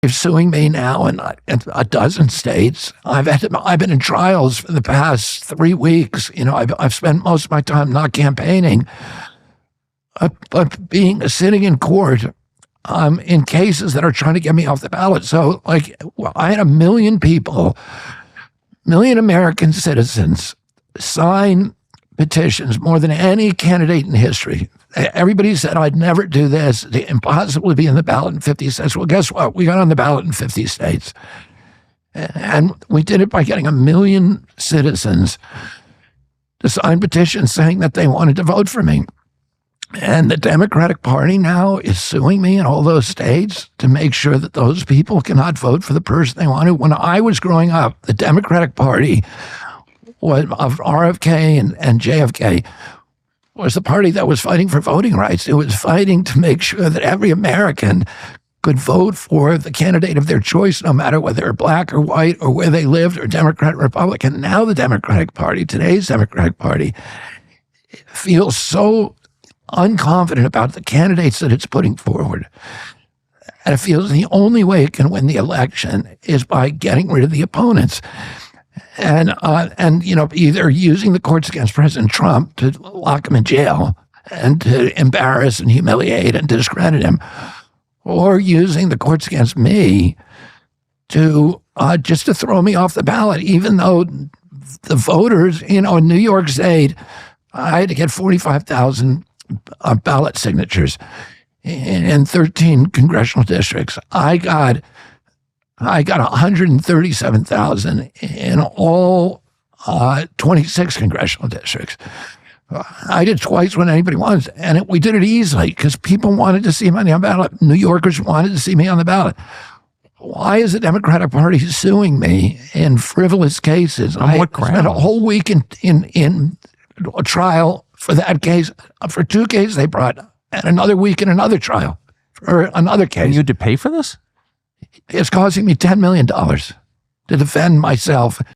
They're suing me now in a dozen states. I've been in trials for the past 3 weeks. I've spent most of my time not campaigning, but sitting in court in cases that are trying to get me off the ballot. So, I had 1 million people, 1 million American citizens sign petitions, more than any candidate in history. Everybody said I'd never do this, impossible to be in the ballot in 50 states. Well, guess what? We got on the ballot in 50 states. And we did it by getting 1 million citizens to sign petitions saying that they wanted to vote for me. And the Democratic Party now is suing me in all those states to make sure that those people cannot vote for the person they want to. When I was growing up, the Democratic Party of RFK and JFK was the party that was fighting for voting rights. It was fighting to make sure that every American could vote for the candidate of their choice, no matter whether they're black or white or where they lived or Democrat or Republican. Now the Democratic Party, today's Democratic Party, feels so unconfident about the candidates that it's putting forward. And it feels the only way it can win the election is by getting rid of the opponents. And either using the courts against President Trump to lock him in jail and to embarrass and humiliate and discredit him, or using the courts against me to just to throw me off the ballot, even though the voters, in New York State, I had to get 45,000 ballot signatures in 13 congressional districts. I got 137,000 in all 26 congressional districts. I did twice when anybody wanted, and we did it easily because people wanted to see me on the ballot. New Yorkers wanted to see me on the ballot. Why is the Democratic Party suing me in frivolous cases? On what grounds? I spent a whole week in a trial for that case. For 2 cases they brought, and another week in another trial for another case. And you had to pay for this? It's costing me $10 million to defend myself